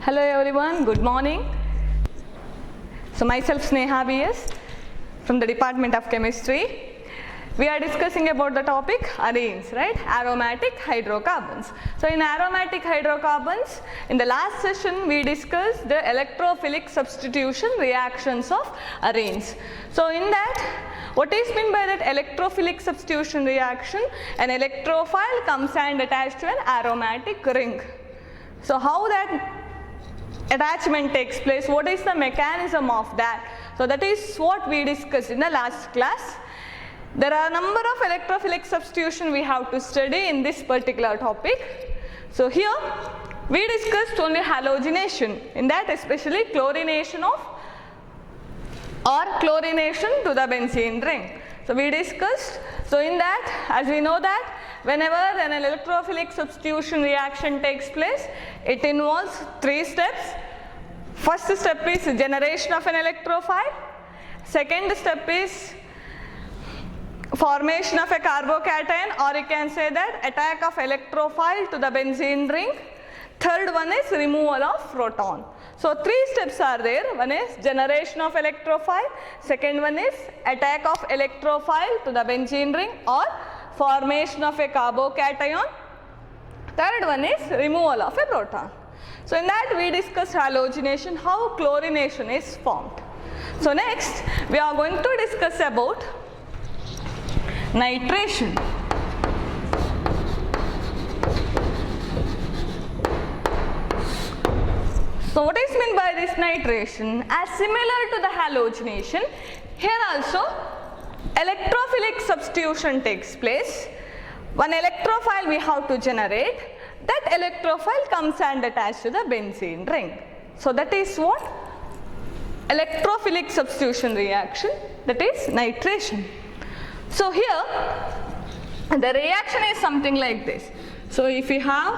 Hello everyone, good morning. So myself Sneha BS from the Department of Chemistry. We are discussing about the topic arenes, right? Aromatic hydrocarbons. So in aromatic hydrocarbons, in the last session we discussed the electrophilic substitution reactions of arenes. So in that, what is meant by that electrophilic substitution reaction? An electrophile comes and attached to an aromatic ring. So how that attachment takes place, what is the mechanism of that? So that is what we discussed in the last class. There are a number of electrophilic substitution we have to study in this particular topic. So here we discussed only halogenation, in that especially chlorination of or chlorination to the benzene ring. So we discussed, so in that, as we know that whenever an electrophilic substitution reaction takes place, it involves three steps. First step is generation of an electrophile. Second step is formation of a carbocation, or you can say that attack of electrophile to the benzene ring. Third one is removal of proton. So three steps are there. One is generation of electrophile. Second one is attack of electrophile to the benzene ring or formation of a carbocation. Third one is removal of a proton. So in that we discussed halogenation, how chlorination is formed. So next we are going to discuss about nitration. So what is meant by this nitration? As similar to the halogenation, here also electrophilic substitution takes place. One electrophile we have to generate. That electrophile comes and attaches to the benzene ring. So that is what? Electrophilic substitution reaction, that is nitration. So here the reaction is something like this. So if we have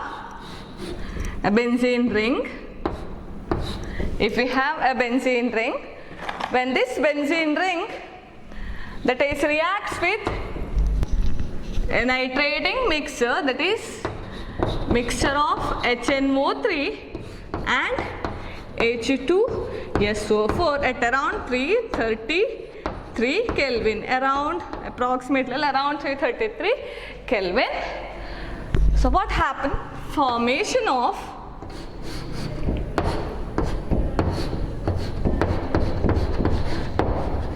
a benzene ring, when this benzene ring that is reacts with a nitrating mixture, that is mixture of HNO3 and H2SO4 at around 333 Kelvin, approximately around 333 Kelvin. So what happened? Formation of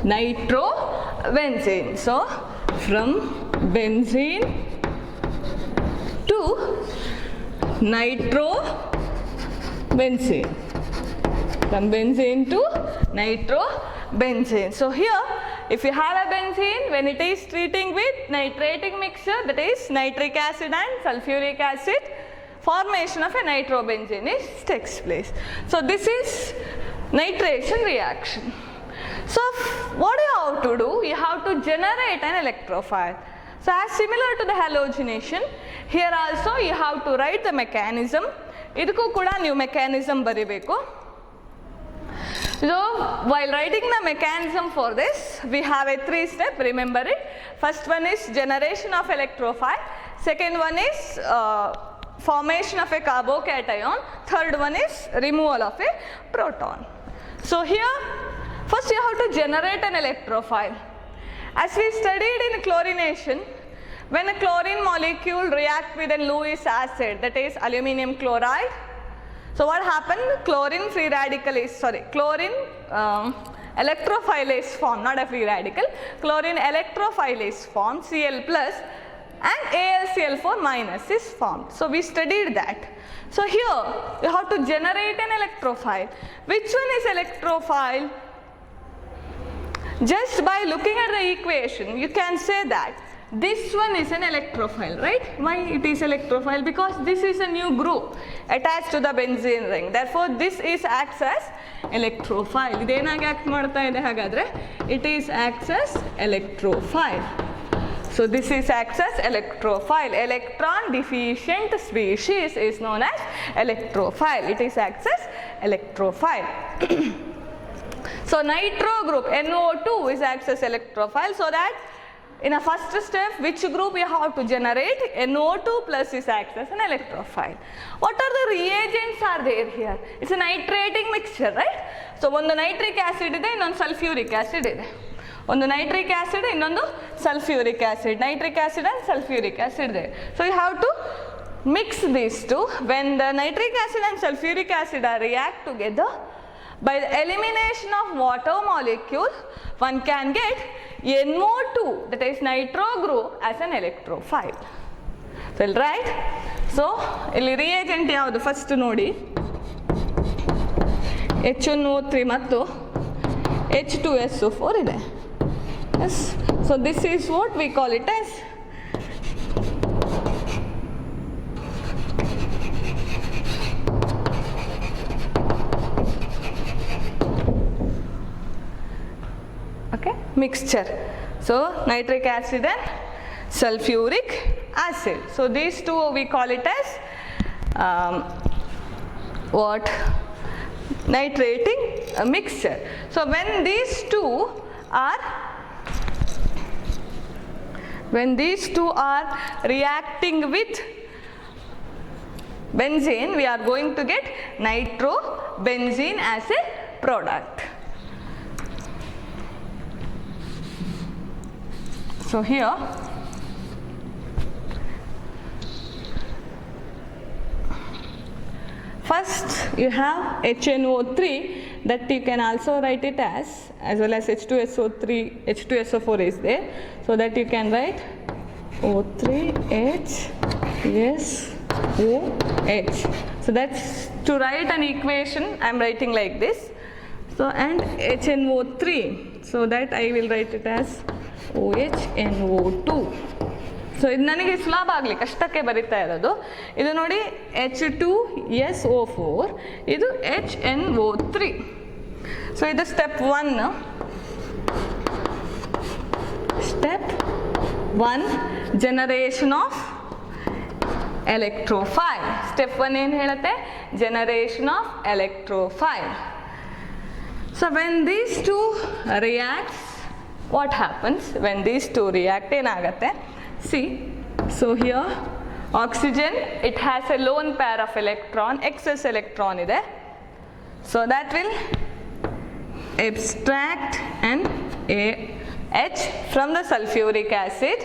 nitrobenzene. So from benzene to nitrobenzene. From benzene to nitrobenzene. So here if you have a benzene, when it is treating with nitrating mixture, that is nitric acid and sulfuric acid, formation of a nitrobenzene takes place. So this is nitration reaction. So what you have to do? You have to generate an electrophile. So as similar to the halogenation, here also you have to write the mechanism. Idukku kuda new mechanism baribeku. So while writing the mechanism for this, we have a three step, remember it. First one is generation of electrophile. Second one is formation of a carbocation. Third one is removal of a proton. So here first you have to generate an electrophile. As we studied in chlorination, when a chlorine molecule reacts with a Lewis acid, that is aluminum chloride, so what happened? Chlorine electrophile is formed, not a free radical. Chlorine electrophile is formed, Cl plus, and AlCl4 minus is formed. So we studied that. So here you have to generate an electrophile. Which one is electrophile? Just by looking at the equation, you can say that this one is an electrophile, right? Why it is electrophile? Because this is a new group attached to the benzene ring. Therefore, this is acts as electrophile. It is acts as electrophile. So this is acts as electrophile. Electron deficient species is known as electrophile. It is acts as electrophile. So nitro group NO2 is acts as electrophile, so that in a first step, which group you have to generate? NO2 plus is acts as an electrophile. What are the reagents are there here? It's a nitrating mixture, right? So ಒಂದು nitric acid ಇದೆ, ಇನ್ನೊಂದು sulfuric acid ಇದೆ. ಒಂದು nitric acid, ಇನ್ನೊಂದು sulfuric acid. Nitric acid and sulfuric acid there. So you have to mix these two. When the nitric acid and sulfuric acid are react together, by the elimination of water molecule, one can get NO2, that is nitro group, as an electrophile. So right? So ಇಲ್ಲಿ reagent ಯಾವುದು first ನೋಡಿ, HNO3 ಮತ್ತು H2SO4 ಇದೆ. Yes. So this is what we call it as mixture. So nitric acid and sulfuric acid. So these two we call it as what? Nitrating mixture. So when these two are reacting with benzene, we are going to get nitrobenzene as a product. So here first you have HNO3, that you can also write it as well as H2SO4 is there, so that you can write O3HSOH. So that's to write an equation I am writing like this. So and HNO3, so that I will write it as OHNO2. So ಇದು ನನಗೆ ಸುಲಭ ಆಗಲಿಕ್ಕೆ ಅಷ್ಟಕ್ಕೆ ಬರಿತಾ ಇರೋದು. ಇದು ನೋಡಿ H2SO4, ಇದು HNO3. ಸೊ ಇದು step 1. Step 1 generation of electrophile. Step 1 ಏನು ಹೇಳುತ್ತೆ? Generation of electrophile. So when these two reacts, what happens when these two react? ಏನಾಗುತ್ತೆ? See, so here oxygen, it has a lone pair of electron, excess electron ಇದೆ. So that will abstract an H from the sulfuric acid.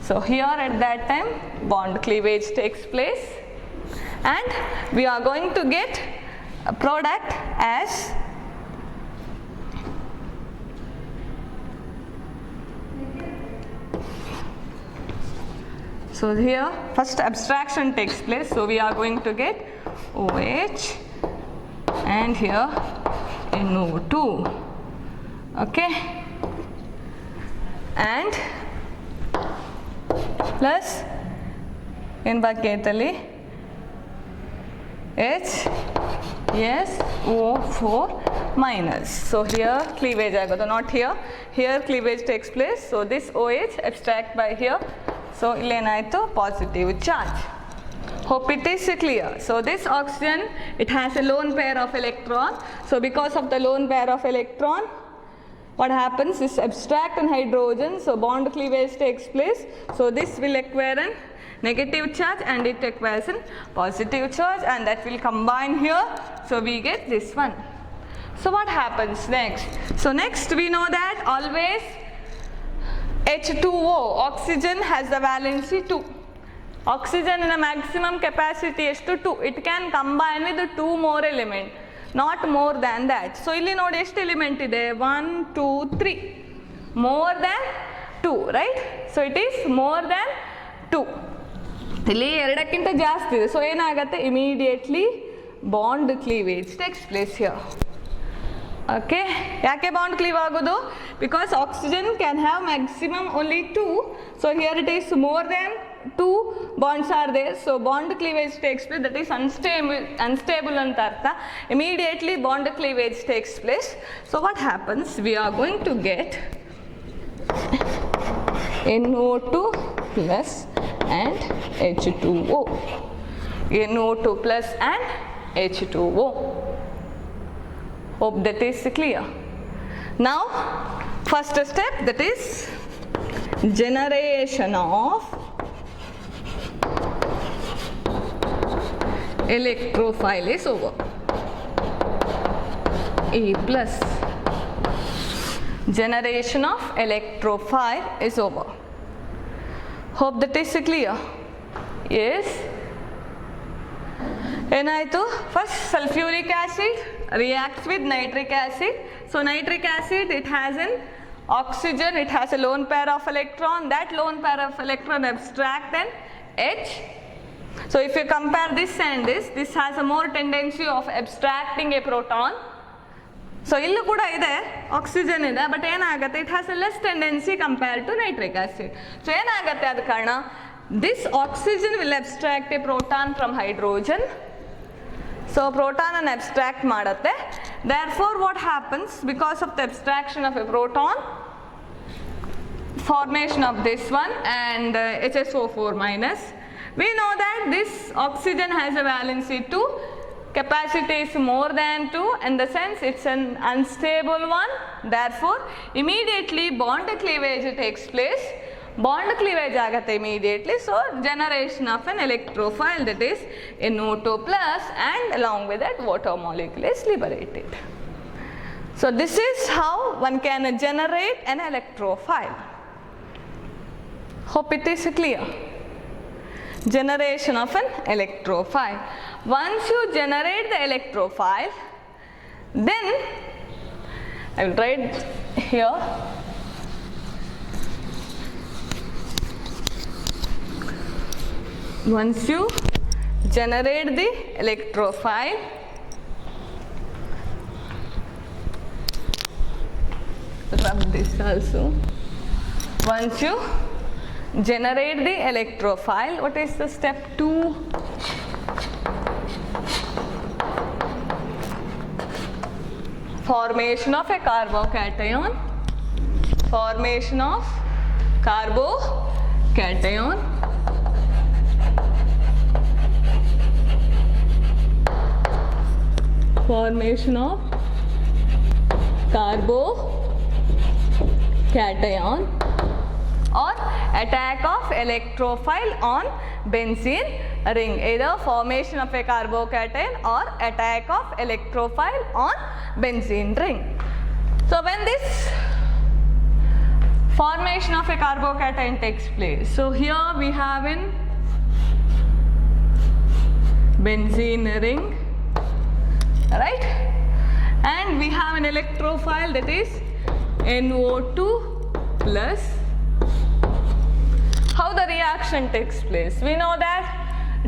So here at that time bond cleavage takes place and we are going to get a product as so here first abstraction takes place, so we are going to get OH and here NO2, okay, and plus in bucketally HSO4 minus. So here cleavage agodu, not here. Here cleavage takes place. So this OH abstract by here. So illenayitu positive charge. Hope it is clear. So this oxygen, it has a lone pair of electron. So because of the lone pair of electron, what happens is abstract an hydrogen. So bond cleavage takes place. So this will acquire an negative charge and it acquires a positive charge, and that will combine here. So we get this one. So what happens next? So next we know that always H2O, oxygen, has the valency 2. Oxygen in a maximum capacity is to 2. It can combine with 2 more elements, not more than that. So illi nodi ಎಷ್ಟು element ಇದೆ? 1, 2, 3. More than 2, right? So it is more than 2. ಇಲ್ಲಿ ಎರಡಕ್ಕಿಂತ ಜಾಸ್ತಿ ಇದೆ. So ಏನಾಗುತ್ತೆ? Immediately bond cleavage takes place here. Okay, ಯಾಕೆ bond cleave ಆಗೋದು? Because oxygen can have maximum only 2. So here it is more than 2 bonds are there. So bond cleavage takes place, that is unstable ಅಂತ ಅರ್ಥ. Immediately bond cleavage takes place. So what happens? We are going to get NO2 plus and H2O. NO2 plus and H2O. Hope that is clear. Now first step, that is generation of electrophile is over. E plus generation of electrophile is over. Hope that is clear. Yes. ಏನಾಯಿತು? First sulfuric acid reacts with nitric acid. So nitric acid, it has an oxygen, it has a lone pair of electron. That lone pair of electron abstract an H. So if you compare this and this has a more tendency of abstracting a proton. So illu kuda ide oxygen ide, but enagutte it has a less tendency compared to nitric acid. So enagutte adu karana this oxygen will abstract a proton from hydrogen. So proton and abstract ಮಾಡುತ್ತೆ. Therefore what happens, because of the abstraction of a proton, formation of this one and HSO4 minus, we know that this oxygen has a valency 2, capacity is more than 2, in the sense it's an unstable one. Therefore immediately bond cleavage takes place. Bond cleavage agate immediately, so generation of an electrophile, that is NO2 plus, and along with that water molecule is liberated. So this is how one can generate an electrophile. Hope it is clear. Generation of an electrophile. Once you generate the electrophile, then I will write here. Once you generate the electrophile, rub this also. Once you generate the electrophile, what is the step 2? Formation of a carbocation. Formation of carbocation. Formation of carbocation or attack of electrophile on benzene ring. Either formation of a carbocation or attack of electrophile on benzene ring. So when this formation of a carbocation takes place, so here we have in benzene ring, right, and we have an electrophile, that is NO2 plus. How the reaction takes place? We know that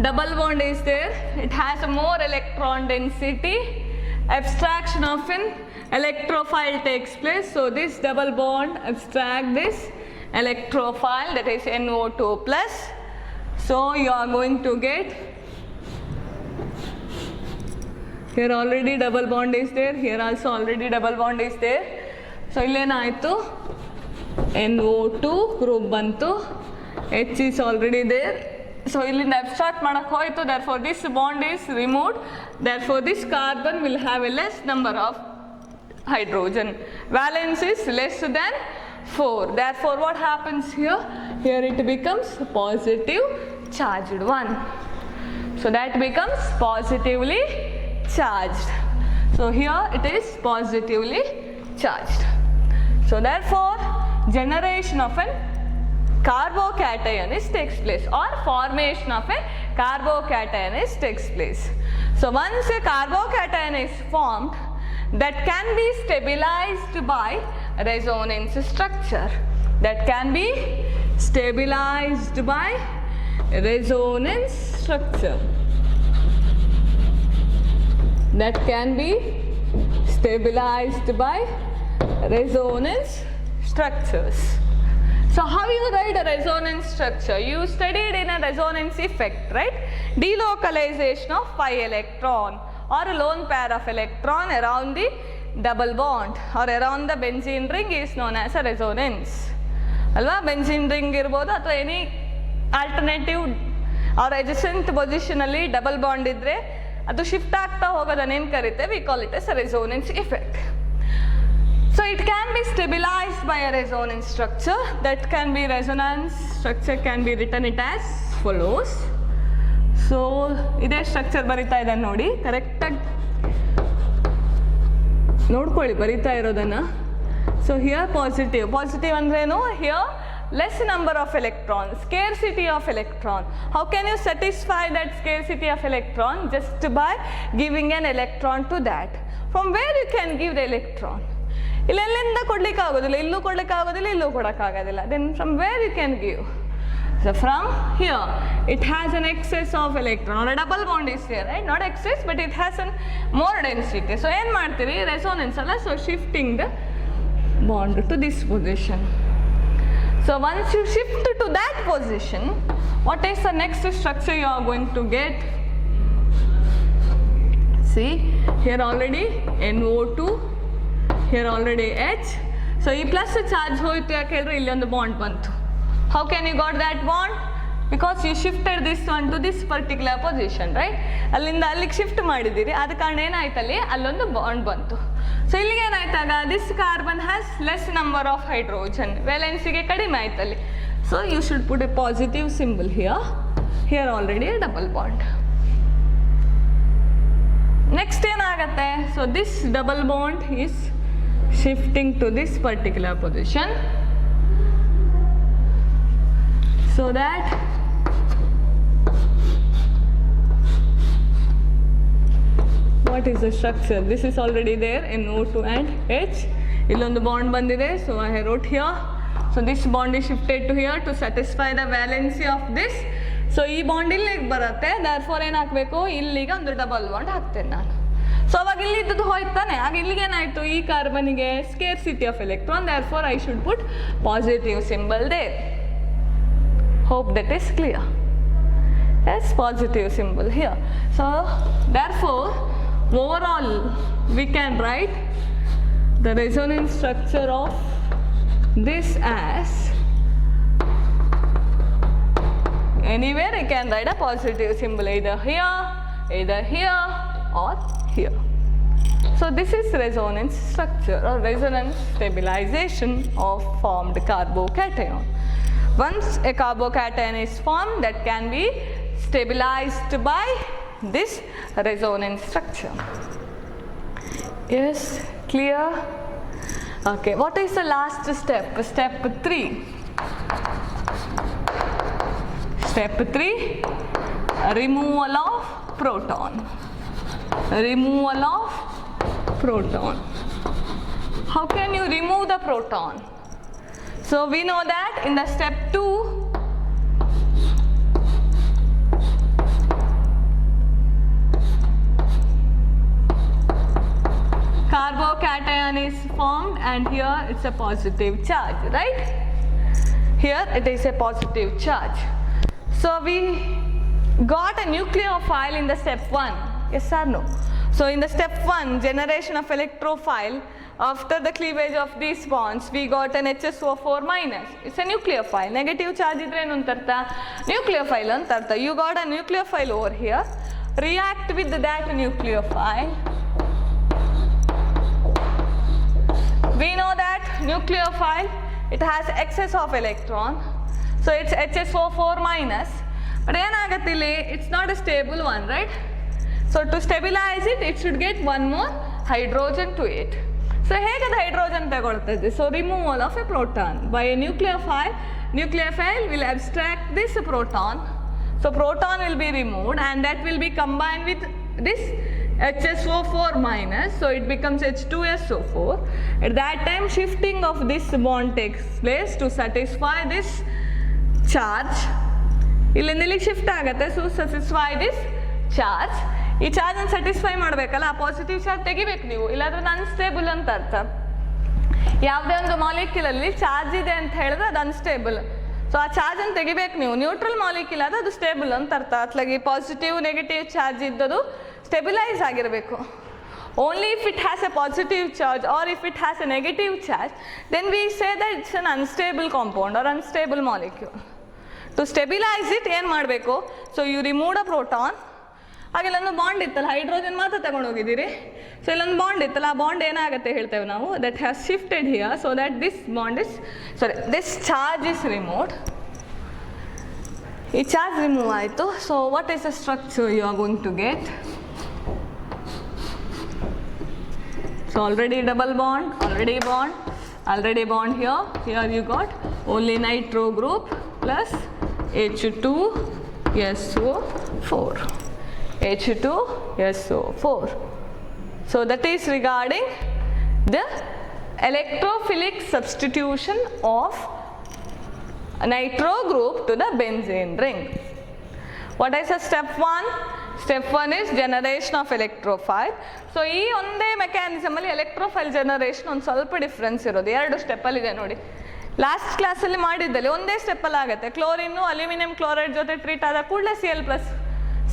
double bond is there, it has a more electron density, abstraction of an electrophile takes place. So this double bond abstract this electrophile, that is NO2 plus. So you are going to get, here already double bond is there, here also already double bond is there. So illenaitu NO2 group bantu, H is already there. So illinda abstract madak hoytu, therefore this bond is removed, therefore this carbon will have a less number of hydrogen. Valence is less than 4. Therefore what happens here? Here it becomes positive charged one. So that becomes positively charged. So here it is positively charged. So therefore generation of an carbocation takes place, or formation of a carbocation takes place. So once a carbocation is formed, that can be stabilized by resonance structure. That can be stabilized by resonance structure. That can be stabilized by resonance structures. So how you write a resonance structure? You studied in a resonance effect, right? Delocalization of pi electron or a lone pair of electron around the double bond or around the benzene ring is known as a resonance. Alva benzene ring irbodu athwa any alternative or adjacent position alli double bond idre adu shift ಆಗ್ತಾ ಹೋಗೋದನ್ನ ಏನು ಕರೀತೇವೆ? We call it as a resonance effect. So it can be stabilized by a resonance structure. That can be resonance structure can be written it as follows. So ಇದೇ structure ಬರಿತಾ ಇದ್ದಾನೆ ನೋಡಿ, ಕರೆಕ್ಟಾಗಿ ನೋಡ್ಕೊಳ್ಳಿ ಬರಿತಾ ಇರೋದನ್ನು. ಸೊ ಹಿಯರ್ ಪಾಸಿಟಿವ್ ಅಂದ್ರೇನು, here less number of electrons, scarcity of electron. How can you satisfy that scarcity of electron? Just by giving an electron to that. From where you can give the electron? ಇಲ್ಲೆಲ್ಲಿಂದ ಕೊಡ್ಲಿಕ್ಕೆ ಆಗೋದಿಲ್ಲ, ಇಲ್ಲೂ ಕೊಡ್ಲಿಕ್ಕೆ ಆಗೋದಿಲ್ಲ, ಇಲ್ಲೂ ಕೊಡೋಕ್ಕಾಗೋದಿಲ್ಲ. Then from where you can give? So from here, it has an excess of electron, or a double bond is here, right? Not excess, but it has an more density. So ಏನು ಮಾಡ್ತೀರಿ, resonance ಅಲ್ಲ, so shifting the bond to this position. So once you shift to that position, what is the next structure you are going to get? See, here already NO2, here already H. So ಈ plus charge ಹೋಯ್ತು, ಯಾಕೆ ಹೇಳಿದ್ರೆ ಇಲ್ಲಿ ಒಂದು bond ಬಂತು. How can you got that bond? Because you shifted this one to this particular position, right? ಅಲ್ಲಿಂದ ಅಲ್ಲಿಗೆ shift ಮಾಡಿದ್ದೀರಿ, ಆದ ಕಾರಣ ಏನಾಯ್ತಲ್ಲಿ ಅಲ್ಲೊಂದು ಬಾಂಡ್ ಬಂತು. ಸೊ ಇಲ್ಲಿಗೆ ಏನಾಯ್ತಾಗ, this carbon has less number of hydrogen, ವ್ಯಾಲೆನ್ಸಿಗೆ ಕಡಿಮೆ ಆಯ್ತಲ್ಲಿ. So you should put a positive symbol here already a double bond. Next ಏನಾಗತ್ತೆ, so this double bond is shifting to this particular position, so that what is the structure? This is already there in O2 and H. Illondu bond bandide, so I wrote here. So this bond is shifted to here to satisfy the valency of this. So ee bond illige barutte, therefore ಏನು ಹಾಕಬೇಕು, ಇಲ್ಲಿಗೆ ಒಂದು double bond ಹಾಕ್ತೇನೆ ನಾನು. So ಅವಾಗ ಇಲ್ಲಿ ಇದ್ದದ್ದು ಹೋಯ್ತಾನೆ, ಆಗ ಇಲ್ಲಿಗೆ ಏನಾಯಿತು, ಈ ಕಾರ್ಬನಿಗೆ scarcity of electron, therefore I should put positive symbol there. Hope that is clear. Yes, positive symbol here. So therefore overall we can write the resonance structure of this as, anywhere I can write a positive symbol, either here or here. So this is resonance structure or resonance stabilization of formed carbocation. Once a carbocation is formed, that can be stabilized by this resonance structure. Yes, clear? Okay, what is the last step? Step 3. Step 3, removal of proton. Removal of proton. How can you remove the proton? So we know that in the step 2, carbocation is formed and here it's a positive charge, right? Here it is a positive charge. So we got a nucleophile in the step 1, yes or no? So in the step 1, generation of electrophile, after the cleavage of these bonds, we got an HSO4 minus. It's a nucleophile. Negative charge idre enu antartha, nucleophile antartha. You got a nucleophile over here. React with that nucleophile. We know that nucleophile, it has excess of electron. So it's HSO4 minus. But ಏನಾಗತ್ತೆ ಇಲ್ಲಿ, it's not a stable one, right? So to stabilize it, it should get one more hydrogen to it. So ಹೇಗೆ ಅದು hydrogen ತಗೊಳ್ತದೆ? So removal of a proton by a nucleophile. Nucleophile will abstract this proton. So proton will be removed and that will be combined with this HSO4 minus. So it becomes H2SO4. At that time shifting of this bond takes place to satisfy this charge. ಇಲ್ಲಿಂದ ಇಲ್ಲಿಗೆ shift ಆಗುತ್ತೆ. So satisfy this charge. ಈ charge ಅನ್ನು satisfy ಮಾಡಬೇಕಲ್ಲ, ಆ positive charge ತೆಗಿಬೇಕು ನೀವು, ಇಲ್ಲಾಂದ್ರೆ ಅದು ಅನ್ಸ್ಟೇಬಲ್ ಅಂತ ಅರ್ಥ. ಯಾವುದೇ ಒಂದು ಮಾಲಿಕ್ಯೂಲಲ್ಲಿ ಚಾರ್ಜ್ ಇದೆ ಅಂತ ಹೇಳಿದ್ರೆ ಅದು ಅನ್ಸ್ಟೇಬಲ್. ಸೊ ಆ ಚಾರ್ಜ್ ಅನ್ನು ತೆಗಿಬೇಕು ನೀವು. ನ್ಯೂಟ್ರಲ್ ಮಾಲಿಕ್ಯೂಲ್ ಅದು ಸ್ಟೇಬಲ್ ಅಂತ ಅರ್ಥ. ಅತ್ಲಾಗಿ ಪಾಸಿಟಿವ್ ನೆಗೆಟಿವ್ ಚಾರ್ಜ್ ಇದ್ದದು ಸ್ಟೆಬಿಲೈಸ್ ಆಗಿರಬೇಕು. Only if it has a positive charge or if it has a negative charge, then we say that it's an unstable compound or unstable molecule. To stabilize it ಏನು ಮಾಡಬೇಕು? So you remove a proton ಹಾಗೆಲ್ಲೊಂದು bond ಇತ್ತಲ್ಲ, hydrogen ಮಾತ್ರ ತಗೊಂಡು ಹೋಗಿದ್ದೀರಿ. So ಇಲ್ಲೊಂದು bond ಇತ್ತಲ್ಲ, ಆ bond ಏನಾಗುತ್ತೆ ಹೇಳ್ತೇವೆ ನಾವು, that has shifted here so that this bond is this charge is removed. ಈ ಚಾರ್ಜ್ ರಿಮೂವ್ ಆಯಿತು. So what is the structure you are going to get? So already double bond, already bond here. Here you got only nitro group plus H2SO4. H2SO4. So that is regarding the electrophilic substitution of nitro group to the benzene ring. What is the step 1? Step 1 is generation of electrophile. So ಈ ಒಂದೇ ಮೆಕ್ಯಾನಿಸಮಲ್ಲಿ ಎಲೆಕ್ಟ್ರೋಫೈಲ್ generation ಒಂದು ಸ್ವಲ್ಪ difference ಇರೋದು. 2 ಸ್ಟೆಪ್ಪಲ್ಲಿ ಇದೆ ನೋಡಿ. Last ಕ್ಲಾಸಲ್ಲಿ ಮಾಡಿದ್ದಲ್ಲಿ ಒಂದೇ ಸ್ಟೆಪ್ಪಲ್ಲಿ ಆಗುತ್ತೆ. ಕ್ಲೋರಿನ್ನು ಅಲ್ಯೂಮಿನಿಯಂ ಕ್ಲೋರೈಡ್ ಜೊತೆ ಟ್ರೀಟ್ ಆದ ಕೂಡಲೇ Cl+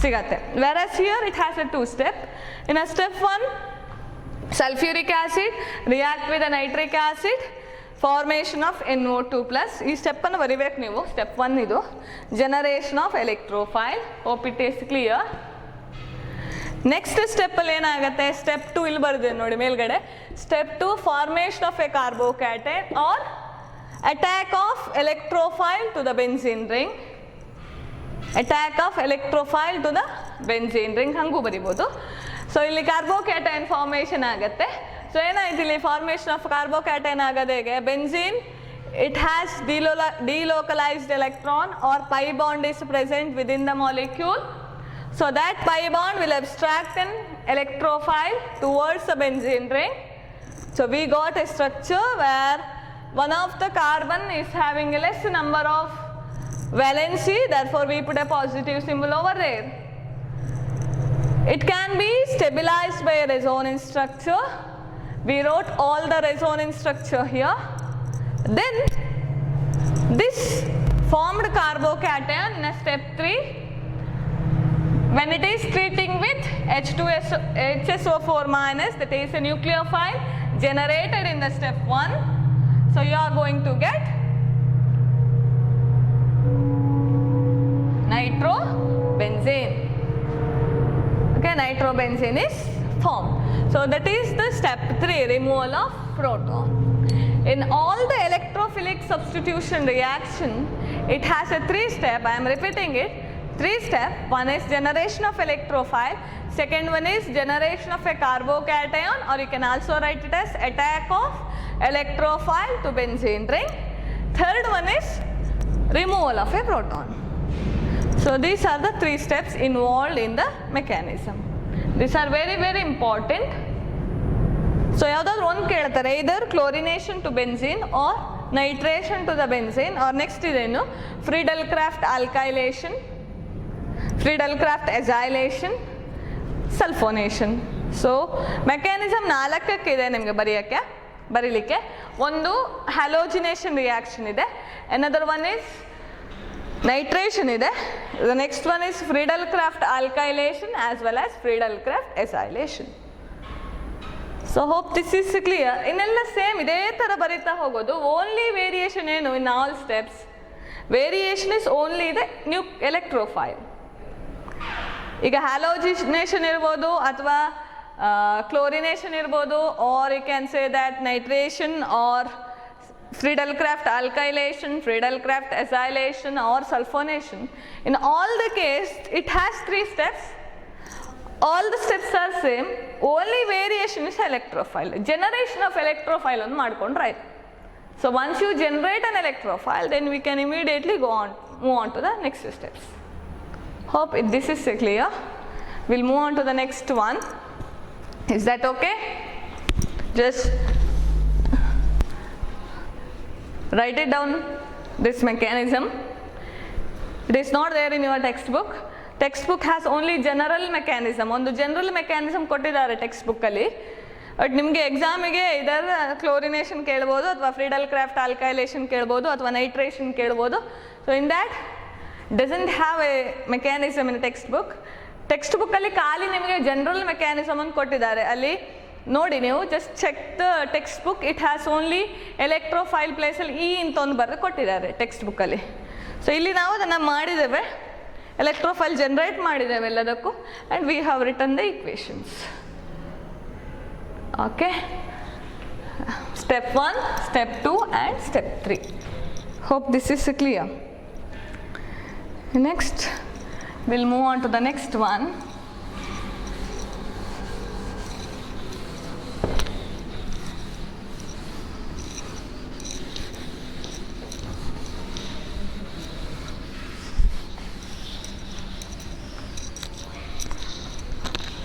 ಸಿಗತ್ತೆ. Versus here it has a 2 step. In step 1 sulphuric acid react with nitric acid, formation of NO2+. ಈ ಸ್ಟೆಪ್ಪನ್ನು ಬರಿಬೇಕು ನೀವು. ಸ್ಟೆಪ್ 1 ಇದು generation of electrophile. Hope it is clear. Next ಸ್ಟೆಪ್ಪಲ್ಲಿ ಏನಾಗುತ್ತೆ, ಸ್ಟೆಪ್ 2 ಇಲ್ಲಿ ಬರ್ದಿದೆ ನೋಡಿ ಮೇಲ್ಗಡೆ. Step 2 formation of a carbocation or attack of electrophile to the benzene ring. Attack of electrophile to the benzene ring ಹಂಗೂ ಬರಿಬೋದು. ಸೊ ಇಲ್ಲಿ ಕಾರ್ಬೋಕ್ಯಾಟೈನ್ ಫಾರ್ಮೇಷನ್ ಆಗುತ್ತೆ. ಸೊ ಏನಾಯ್ತು ಇಲ್ಲಿ ಫಾರ್ಮೇಷನ್ ಆಫ್ ಕಾರ್ಬೋಕ್ಯಾಟೈನ್ ಆಗೋದು ಹೇಗೆ? Benzene it has delocalized electron or pi bond is present within the molecule. So that pi bond will abstract an electrophile towards the benzene ring. So we got a structure where one of the carbon is having a less number of valency, therefore we put a positive symbol over there. It can be stabilized by a resonance structure. We wrote all the resonance structure here. Then this formed carbocation in a step 3, when it is treating with HSO4 minus, that is a nucleophile generated in the step 1. So you are going to get nitrobenzene. Okay, nitrobenzene is formed. So that is the step 3, removal of proton. In all the electrophilic substitution reaction, it has a 3 step. I am repeating it. 3 step. One is generation of electrophile. Second one is generation of a carbocation, or you can also write it as attack of electrophile to benzene ring. Third one is removal of a proton. So these are the 3 steps involved in the mechanism. These are very, very important. So ಯಾವುದಾದ್ರು ಒಂದು ಕೇಳ್ತಾರೆ, either chlorination to benzene or nitration to the benzene, or next ಇದೇನು Friedel-Crafts alkylation, Friedel-Crafts acylation, sulfonation. So mechanism 4 ಇದೆ ನಿಮಗೆ ಬರೀಲಿಕ್ಕೆ. ಒಂದು ಹ್ಯಾಲೋಜಿನೇಷನ್ reaction ಇದೆ, another one is nitration ಇದೆ, the next one is Friedel-Crafts alkylation as well as Friedel-Crafts acylation. So hope this is clear. ಇನ್ನೆಲ್ಲ same ಇದೇ ಥರ ಬರೀತಾ ಹೋಗೋದು. ಓನ್ಲಿ ವೇರಿಯೇಷನ್ ಏನು in all steps? Variation is only the electrophile. ಈಗ halogenation ಇರ್ಬೋದು ಅಥವಾ ಕ್ಲೋರಿನೇಷನ್ ಇರ್ಬೋದು, or you can say that nitration or Friedel-Crafts alkylation, Friedel-Crafts acylation or sulfonation. In all the case it has 3 steps. All the steps are same, only variation is electrophile. Generation of electrophile on ಮಾಡ್ಕೊಂಡ್ರೆ ಆಯ್ತು. So once you generate an electrophile, then we can immediately move on to the next steps. Hope this is clear. We'll move on to the next one. Is that okay? Just write it down, this mechanism. It is not there in your textbook. Textbook has only general mechanism. ಒಂದು general mechanism ಕೊಟ್ಟಿದ್ದಾರೆ text ಬುಕ್ಕಲ್ಲಿ. But ನಿಮಗೆ ಎಕ್ಸಾಮಿಗೆ ಇದರ chlorination ಕೇಳ್ಬೋದು, ಅಥವಾ Friedel-Crafts alkylation ಕೇಳ್ಬೋದು, ಅಥವಾ nitration ಕೇಳ್ಬೋದು. So in that doesn't have A mechanism in text book. Text ಬುಕ್ಕಲ್ಲಿ ಖಾಲಿ ನಿಮಗೆ ಜನರಲ್ ಮೆಕ್ಯಾನಿಸಮ್ ಅಂತ ಕೊಟ್ಟಿದ್ದಾರೆ. ಅಲ್ಲಿ ನೋಡಿ ನೀವು just check the text book. It has only electrophile ಪ್ಲೇಸಲ್ಲಿ ಅಂತ ಒಂದು ಬರೆದು ಕೊಟ್ಟಿದ್ದಾರೆ ಟೆಕ್ಸ್ಟ್ ಬುಕ್ಕಲ್ಲಿ. ಸೊ ಇಲ್ಲಿ ನಾವು ಅದನ್ನು ಮಾಡಿದ್ದೇವೆ. electrophile generate ಮಾಡಿದ್ದೇವೆ ಎಲ್ಲದಕ್ಕೂ, and we have written the equations. Okay, step 1, step 2 and step 3. Hope this is clear. Next we'll move on to the next one.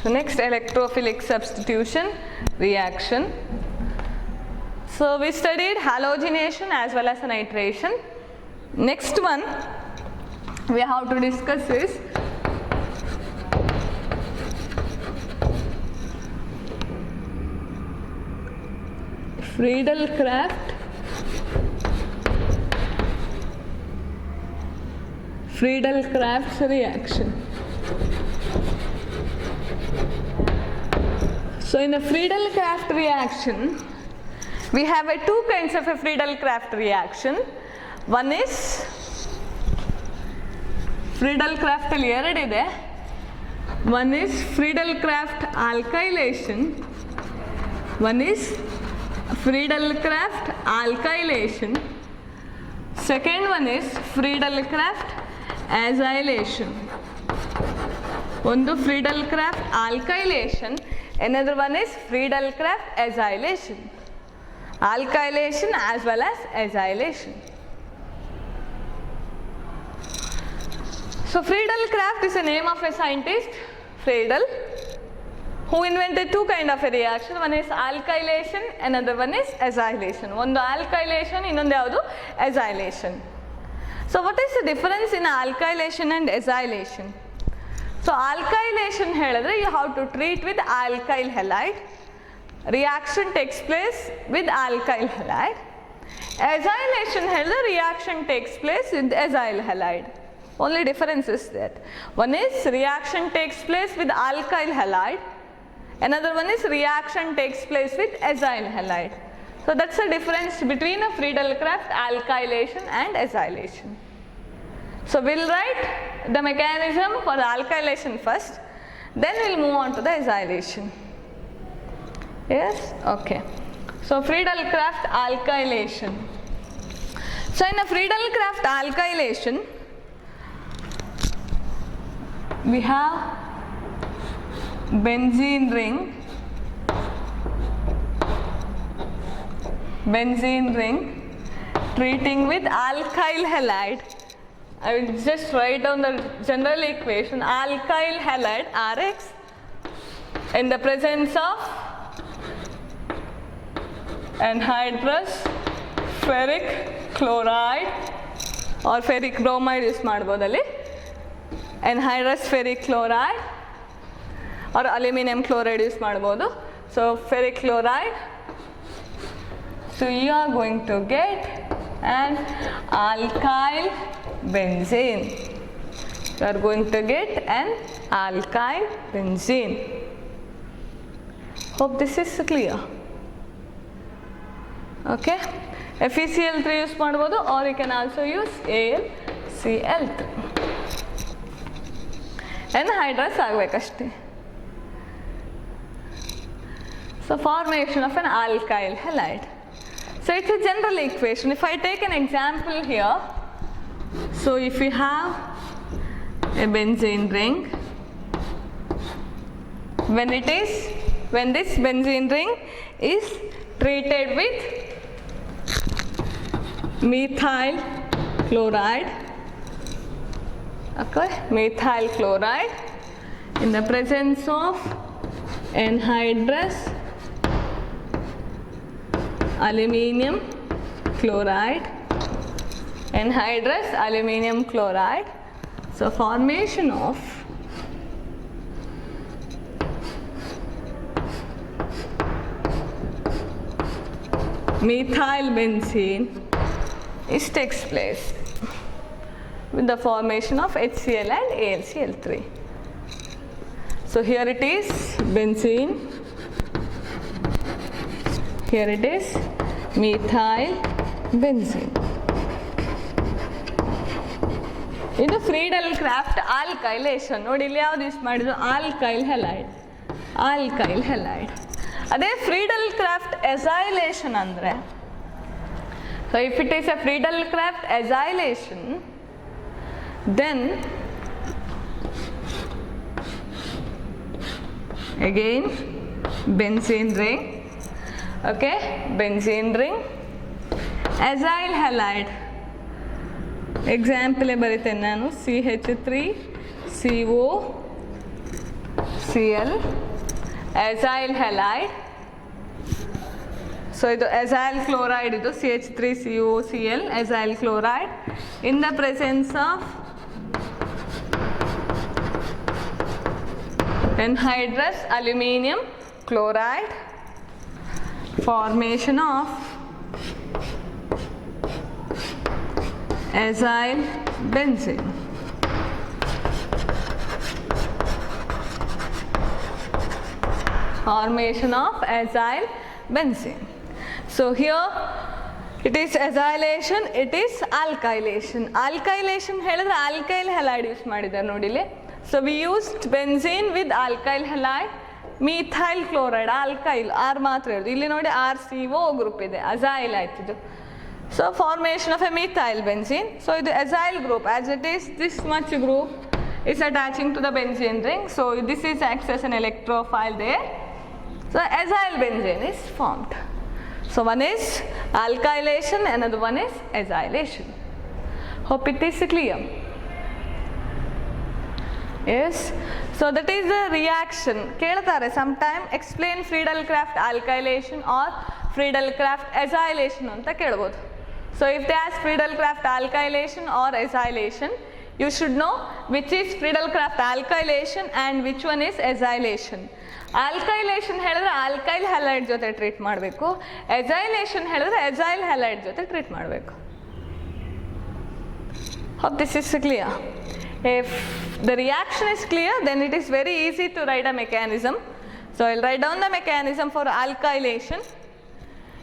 So next, electrophilic substitution reaction. So we studied halogenation as well as nitration. Next one we have to discuss is Friedel-Crafts reaction. So in a Friedel-Crafts reaction, we have two kinds of a Friedel-Crafts reaction. One is Friedel-Crafts ಅಲ್ಲಿ ಎರಡಿದೆ. One is Friedel-Crafts alkylation. One is Friedel-Crafts alkylation. Second one is Friedel-Crafts acylation. ಒಂದು Friedel-Crafts alkylation, another one is Friedel-Crafts acylation. Alkylation as well as acylation. So Friedel-Crafts is the name of a scientist, Friedel, who invented two kind of a reaction. One is alkylation, another one is acylation. ಒಂದು alkylation, ಇನ್ನೊಂದು ಯಾವುದು acylation. So what is the difference in alkylation and acylation? So alkylation ಹೇಳಿದ್ರೆ you have to treat with alkyl halide. Reaction takes place with alkyl halide. Acylation ಹೇಳಿದ್ರೆ reaction takes place with acyl halide. Only difference is that one is reaction takes place with alkyl halide, another one is reaction takes place with acyl halide. So that's the difference between a Friedel-Crafts alkylation and acylation. So we'll write the mechanism for the alkylation first, then we'll move on to the acylation. Yes, okay. So Friedel-Crafts alkylation. So in a Friedel-Crafts alkylation, we have benzene ring treating with alkyl halide. I will just write down the general equation. Alkyl halide Rx in the presence of anhydrous ferric chloride or ferric bromide use ಮಾಡಬಹುದಲ್ಲಿ. Anhydrous ferric chloride or aluminum chloride use ಮಾಡಬಹುದು. So ferric chloride. So you are going to get an alkyl benzene. You are going to get an alkyl benzene. Hope this is clear. Okay. FeCl3 use ಮಾಡಬಹುದು or you can also use AlCl3. Anhydrous ಆಗಬೇಕಷ್ಟೇ. So formation of an alkyl halide. So it's a general equation. If I take an example here, so if we have a benzene ring, when this benzene ring is treated with methyl chloride, okay, methyl chloride in the presence of anhydrous aluminum chloride, so formation of methyl benzene takes place with the formation of HCl and AlCl3. So here it is benzene, here it is methyl benzene. ಇದು ಫ್ರೀಡಲ್ craft alkylation. ನೋಡಿ ಇಲ್ಲಿ ಯಾವ್ದು use ಮಾಡಿದ್ರು, alkyl halide, alkyl halide. ಅದೇ ಫ್ರೀಡಲ್ craft ಎಸೈಲೇಷನ್ ಅಂದರೆ, so if it is a Friedel Crafts acylation, then again benzene ring, okay, benzene ring, acyl halide. Example ಬರೀತೇನೆ ನಾನು, CH3COCl, acyl halide. So ಇದು acyl chloride, ಇದು CH3COCl, acyl chloride in the presence of anhydrous aluminium chloride, formation of acyl benzene. Formation of acyl benzene. So here it is acylation, it is alkylation. Alkylation ಹೇಳಿದ್ರೆ alkyl halide use ಮಾಡಿದ್ದಾರೆ ನೋಡಿ ಇಲ್ಲಿ. So we used benzene with alkyl halide, methyl chloride, alkyl R ಮಾತ್ರ ಇರೋದು. ಇಲ್ಲಿ ನೋಡಿ RCO group ಇದೆ, acyl ಆಯ್ತು ಇದು. So formation of a methyl benzene. So ಇದು acyl group, as it is this much group is attaching to the benzene ring. So this is acts as an electrophile there. So acyl benzene is formed. So one is alkylation, another one is acylation. Hope it is clear. Yes. So that is the reaction. ಕೇಳ್ತಾರೆ sometime explain Friedel Crafts alkylation or Friedel Crafts acylation ಅಂತ ಕೇಳ್ಬೋದು. So if they ask Friedel Crafts alkylation or acylation, you should know which is Friedel Crafts alkylation and which one is acylation. Alkylation ಹೇಳಿದ್ರೆ alkyl halide ಜೊತೆ treat ಮಾಡಬೇಕು, ಎಸೈಲೇಷನ್ ಹೇಳಿದ್ರೆ ಎಸೈಲ್ halide ಜೊತೆ treat ಮಾಡಬೇಕು. Hope this is clear. If the reaction is clear, then it is very easy to write a mechanism. So I'll write down the mechanism for alkylation.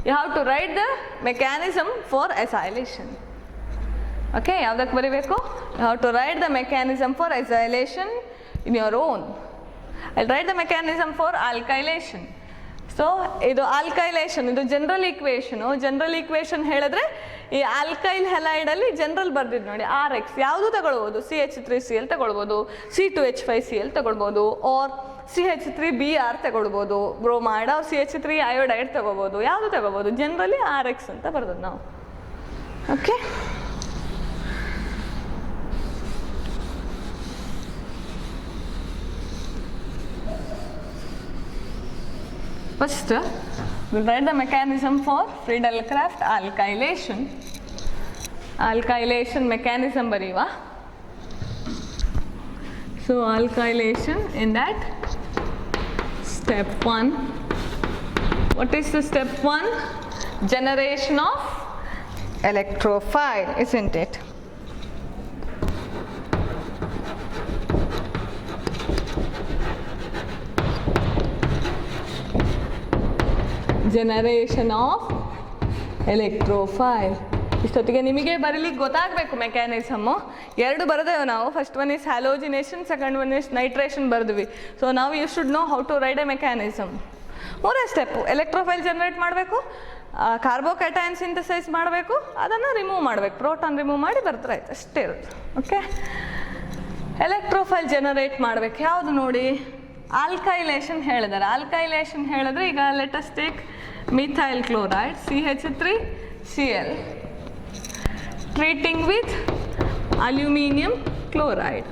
You have to write the mechanism for acylation. Okay, ಯಾವ್ದಕ್ಕೆ ಬರೀಬೇಕು? You have to write the mechanism for acylation in your own. I'll write the mechanism for alkylation. So ಇದು alkylation, ಇದು general ಈಕ್ವೇಷನು. General equation ಹೇಳಿದ್ರೆ ಈ alkyl ಹೆಲೈಡಲ್ಲಿ general ಬರ್ದಿದ್ದು ನೋಡಿ, RX ಯಾವುದು ತಗೊಳ್ಬೋದು, CH3Cl ತಗೊಳ್ಬೋದು, C2H5Cl ತಗೊಳ್ಬೋದು, ಆರ್ CH3Br ತಗೊಳ್ಬೋದು, ಬ್ರೋಮೈಡ್ ಆರ್ CH3 ಅಯೋಡೈಡ್ ತಗೋಬೋದು, ಯಾವುದು ತಗೋಬೋದು, ಜನರಲಿ RX ಅಂತ ಬರ್ದದ್ದು ನಾವು. Okay, first we'll write the mechanism for Friedel Crafts alkylation. Alkylation mechanism bariva. So alkylation, in that step 1, what is the step 1? Generation of electrophile, isn't it? Generation of electrophile. ಇಷ್ಟೊತ್ತಿಗೆ ನಿಮಗೆ ಬರೀಲಿಕ್ಕೆ ಗೊತ್ತಾಗಬೇಕು mechanism. ಎರಡು ಬರೆದೇವೆ ನಾವು, first one is halogenation, second one is nitration ಬರೆದ್ವಿ. So ನಾವು you should know how to write a mechanism. ಮೂರೇ ಸ್ಟೆಪ್ಪು, ಎಲೆಕ್ಟ್ರೋಫೈಲ್ ಜನರೇಟ್ ಮಾಡಬೇಕು, ಕಾರ್ಬೋಕ್ಯಾಟೈನ್ ಸಿಂಥಸೈಸ್ ಮಾಡಬೇಕು, ಅದನ್ನು ರಿಮೂವ್ ಮಾಡಬೇಕು, ಪ್ರೋಟಾನ್ ರಿಮೂವ್ ಮಾಡಿ ಬರ್ತಾರೆ, ಆಯ್ತು, ಅಷ್ಟೇ ಇರುತ್ತೆ. ಓಕೆ, ಎಲೆಕ್ಟ್ರೋಫೈಲ್ ಜನರೇಟ್ ಮಾಡಬೇಕು ಯಾವುದು ನೋಡಿ, ಆಲ್ಕೈಲೇಷನ್ ಹೇಳಿದ್ದಾರೆ. ಆಲ್ಕೈಲೇಷನ್ ಹೇಳಿದ್ರೆ ಈಗ let us take methyl chloride CH3Cl treating with aluminium chloride.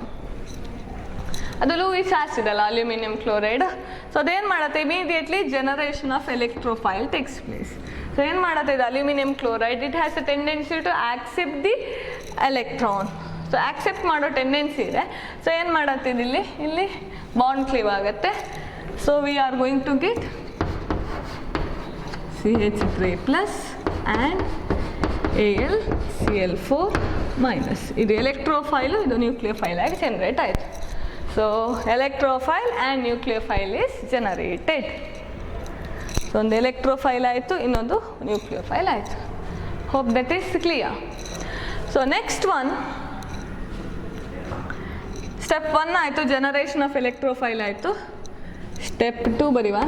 ಅದು ಲೂಯಿಸ್ ಆಸಿಡ್ ಅಲ್ಲ, ಅಲ್ಯೂಮಿನಿಯಂ ಕ್ಲೋರೈಡ್. ಸೊ ಅದೇನು ಮಾಡುತ್ತೆ, immediately generation of electrophile takes place. So ಏನು ಮಾಡುತ್ತೆ ಇದು aluminium chloride, it has a tendency to accept the electron. So accept ಮಾಡೋ tendency ಇದೆ. So ಏನು ಮಾಡತ್ತೆ ಇಲ್ಲಿ ಬಾಂಡ್ ಕ್ಲೀವ್ ಆಗುತ್ತೆ. So we are going to get CH3+ and AlCl4-. ಇದು ಎಲೆಕ್ಟ್ರೋಫೈಲು, ಇದು ನ್ಯೂಕ್ಲಿಯೋಫೈಲ್ ಆಗಿ ಜನರೇಟ್ ಆಯಿತು. So electrophile and nucleophile is generated. So ಒಂದು ಎಲೆಕ್ಟ್ರೋಫೈಲ್ ಆಯಿತು, ಇನ್ನೊಂದು ನ್ಯೂಕ್ಲಿಯೋಫೈಲ್ ಆಯಿತು. Hope that is clear. So next one, step 1 ಆಯಿತು, ಜನರೇಷನ್ ಆಫ್ ಎಲೆಕ್ಟ್ರೋಫೈಲ್ ಆಯಿತು. ಸ್ಟೆಪ್ 2 ಬರೀವಾ.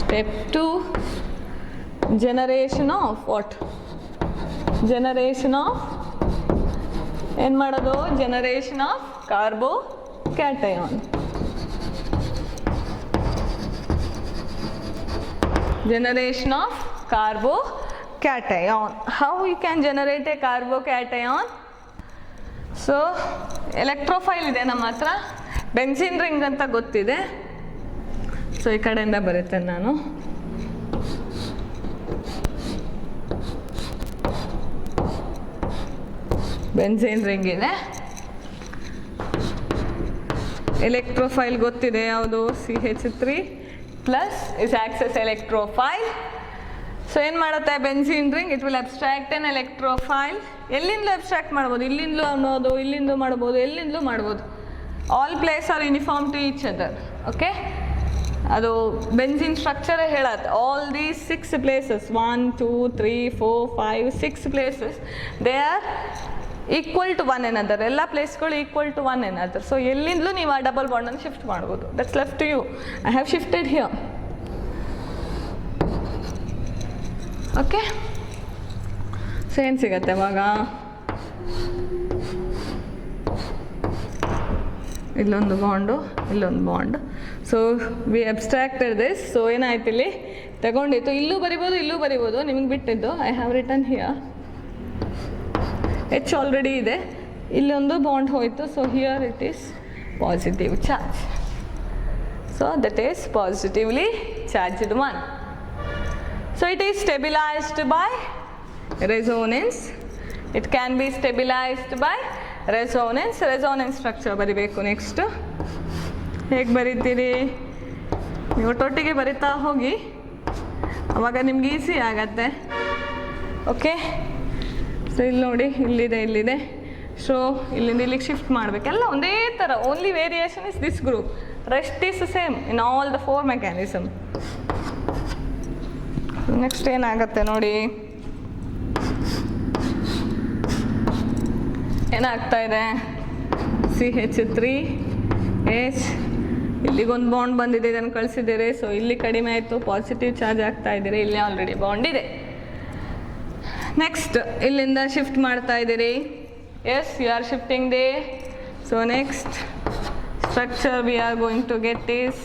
Step 2 generation of what? Generation of ಏನು ಮಾಡೋದು? Generation of carbocation. Generation of carbocation. How you can generate a carbocation? So electrophile ಇದೆ ನಮ್ಮ ಹತ್ರ, benzene ring ಅಂತ ಗೊತ್ತಿದೆ. ಸೊ ಈ ಕಡೆಯಿಂದ ಬರುತ್ತೆ ನಾನು. ಬೆನ್ಸಿನ್ ರಿಂಗ್ ಇದೆ. ಎಲೆಕ್ಟ್ರೋಫೈಲ್ ಗೊತ್ತಿದೆ ಯಾವುದು? CH3 plus is acts as electrophile. So ಏನು ಮಾಡುತ್ತೆ benzene ring? It will abstract an electrophile. ಎಲ್ಲಿಂದಲೂ ಅಬ್ಸ್ಟ್ರಾಕ್ಟ್ ಮಾಡ್ಬೋದು, ಇಲ್ಲಿಂದಲೂ ಅನ್ನೋದು, ಇಲ್ಲಿಂದಲೂ ಮಾಡ್ಬೋದು, ಎಲ್ಲಿಂದಲೂ ಮಾಡ್ಬೋದು. All place are uniform to each other. Okay, ಅದು ಬೆನ್ಸಿನ್ ಸ್ಟ್ರಕ್ಚರೇ ಹೇಳತ್ತೆ. All these 6 places, 1 2 3 4 5 6 places, they are equal to one another. ಎಲ್ಲ ಪ್ಲೇಸ್ಗಳು equal to one another. So ಎಲ್ಲಿಂದಲೂ ನೀವು ಆ ಡಬಲ್ ಬಾಂಡನ್ನು ಶಿಫ್ಟ್ ಮಾಡ್ಬೋದು. That's left to you. I have shifted here. Okay, so ಏನು ಸಿಗತ್ತೆ ಅವಾಗ? ಇಲ್ಲೊಂದು ಬಾಂಡು, ಇಲ್ಲೊಂದು bond. So we abstracted this. So ಏನಾಯ್ತು, ಇಲ್ಲಿ ತಗೊಂಡಿತ್ತು. ಇಲ್ಲೂ ಬರಿಬೋದು, ಇಲ್ಲೂ ಬರಿಬೋದು, ನಿಮಗೆ ಬಿಟ್ಟಿದ್ದು. I have written here. H already ಇದೆ, ಇಲ್ಲೊಂದು ಬಾಂಡ್ ಹೋಯಿತು. So here it is positive charge. So that is positively charged one. So it is stabilised by resonance. It can be stabilised by resonance. Resonance structure ಬರಿಬೇಕು. Next ಹೇಗೆ ಬರೀತೀರಿ? ನೀವು ಒಟ್ಟೊಟ್ಟಿಗೆ ಬರಿತಾ ಹೋಗಿ, ಅವಾಗ ನಿಮ್ಗೆ ಈಸಿ ಆಗತ್ತೆ. ಓಕೆ, ಸೊ ಇಲ್ಲಿ ನೋಡಿ, ಇಲ್ಲಿದೆ. ಸೊ ಇಲ್ಲಿಂದ ಇಲ್ಲಿಗೆ ಶಿಫ್ಟ್ ಮಾಡಬೇಕೆಲ್ಲ ಒಂದೇ ಥರ. Only variation is this group. Rest is same in all the 4 mechanism. Next ಏನಾಗುತ್ತೆ ನೋಡಿ, ಏನಾಗ್ತಾ ಇದೆ? CH3H, ಇಲ್ಲಿಗೊಂದು ಬಾಂಡ್ ಬಂದಿದೆ, ಇದನ್ನು ಕಳಿಸಿದ್ದೀರಿ. ಸೊ ಇಲ್ಲಿ ಕಡಿಮೆ ಆಯಿತು, ಪಾಸಿಟಿವ್ ಚಾರ್ಜ್ ಆಗ್ತಾ ಇದ್ದೀರಿ. ಇಲ್ಲಿ ಆಲ್ರೆಡಿ ಬಾಂಡ್ ಇದೆ. ನೆಕ್ಸ್ಟ್ ಇಲ್ಲಿಂದ ಶಿಫ್ಟ್ ಮಾಡ್ತಾ ಇದ್ದೀರಿ. Yes, you are shifting there. So next structure we are going to get is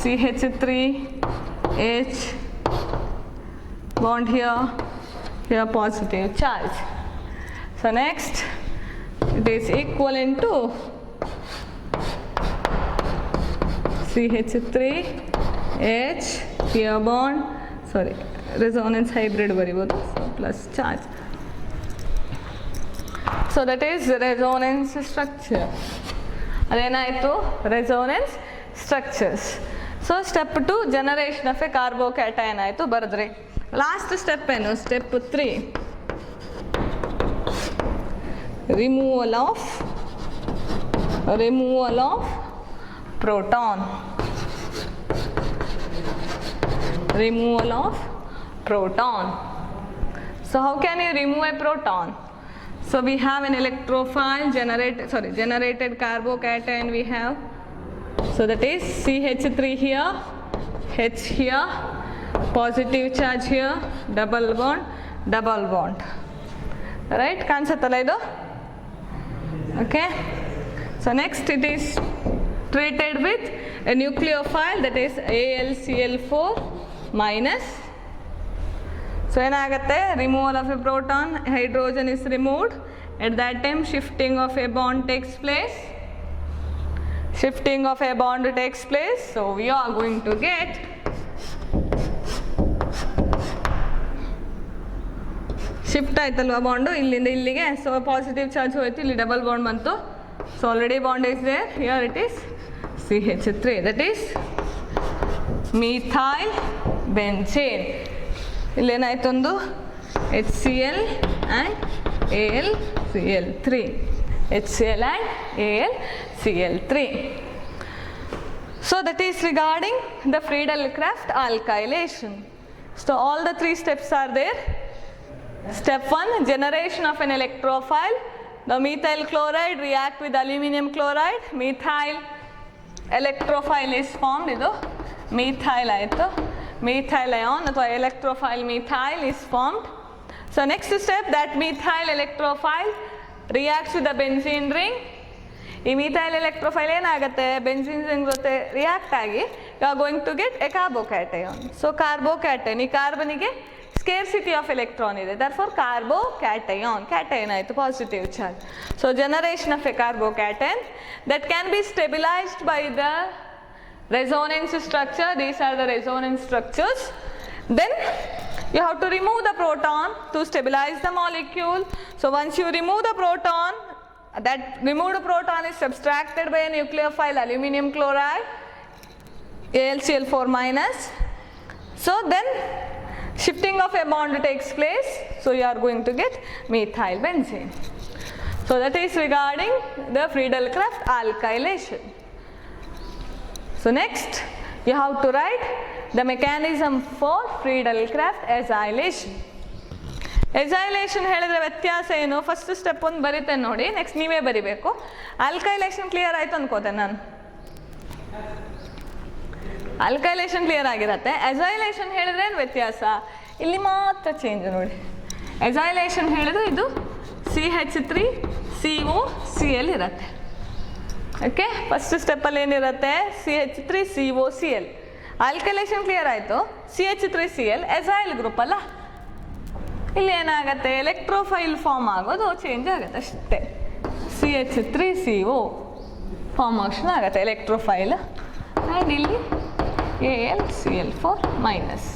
CH3H bond here positive charge. So next it is equivalent to CH3H here bond, sorry, resonance hybrid baribodu, so plus charge. So that is resonance structure. ಅದೇನಾಯಿತು? resonance structures. So step 2 generation of a carbocation ಆಯಿತು, ಬರೆದ್ರಿ. Last step ಏನು? Step 3 removal of proton. Removal of proton. So how can you remove a proton? So we have an electrophile generated carbocation we have. So that is CH3 here, H here, positive charge here, double bond. Right? Kansatala idu? Okay. So next it is treated with a nucleophile, that is AlCl4 minus. So ಏನಾಗುತ್ತೆ? removal of a proton, hydrogen is removed. At that time shifting of a bond takes place. So we are going to get shift ಆಯ್ತಲ್ವಾ bond ಇಲ್ಲಿಂದ ಇಲ್ಲಿಗೆ. So positive charge ಹೋಯ್ತು, ಇಲ್ಲಿ double bond ಬಂತು. So already bond is there. Here it is CH3, that is methyl benzene. ಇಲ್ಲೇನಾಯ್ತು? ಒಂದು HCl and AlCl3. HCl and AlCl3. So that is regarding the Friedel-Crafts alkylation. So all the 3 steps are there. Step 1 generation of an electrophile. The methyl chloride react with aluminum chloride. Methyl electrophile is formed. Idu methyl aaytu. Methyl ion ಅಥವಾ electrophile methyl is formed. So next step, that methyl electrophile reacts with the benzene ring. ಈ methyl electrophile ಏನಾಗುತ್ತೆ, benzene ring ಜೊತೆ react ಆಗಿ you are going to get a carbocation. So carbocation, ಈ ಕಾರ್ಬನಿಗೆ scarcity of electron ಇದೆ, therefore carbocation, cation ಆಯಿತು, positive charge. So generation of a carbocation that can be stabilized by the resonance structure. These are the resonance structures. Then you have to remove the proton to stabilize the molecule. So once you remove the proton, that removed proton is subtracted by a nucleophile aluminum chloride, AlCl4 minus. So then shifting of a bond takes place. So you are going to get methyl benzene. So that is regarding the Friedel-Crafts alkylation. So next you have to write the mechanism for Friedel-Crafts acylation. Acylation ಹೇಳಿದ್ರೆ ವ್ಯತ್ಯಾಸ ಏನು, first step ಒಂದು ಬರೀತೇನೆ ನೋಡಿ, next ನೀವೇ ಬರಿಬೇಕು. Alkylation clear ಆಯ್ತು ಅನ್ಕೋತೇನೆ ನಾನು. Alkylation clear ಆಗಿರತ್ತೆ. ಅಸೈಲೇಷನ್ ಹೇಳಿದ್ರೆ ಏನು ವ್ಯತ್ಯಾಸ, ಇಲ್ಲಿ ಮಾತ್ರ ಚೇಂಜ್ ನೋಡಿ. ಅಸೈಲೇಷನ್ ಹೇಳಿದ್ರೆ ಇದು CH3COCl ಇರುತ್ತೆ. ಓಕೆ, ಫಸ್ಟ್ ಸ್ಟೆಪ್ಪಲ್ಲಿ ಏನಿರುತ್ತೆ, CH3COCl. ಆಲ್ಕೈಲೇಷನ್ ಕ್ಲಿಯರ್ ಆಯಿತು, CH3Cl ಅಸೈಲ್ ಗ್ರೂಪ್ ಅಲ್ಲ, ಇಲ್ಲಿ ಏನಾಗುತ್ತೆ, ಎಲೆಕ್ಟ್ರೋಫೈಲ್ ಫಾರ್ಮ್ ಆಗೋದು ಚೇಂಜ್ ಆಗುತ್ತೆ ಅಷ್ಟೇ. CH3CO ಫಾರ್ಮೇಷನ್ ಆಗುತ್ತೆ ಎಲೆಕ್ಟ್ರೋಫೈಲ್, ಆ್ಯಂಡ್ ಇಲ್ಲಿ AlCl4 ಮೈನಸ್,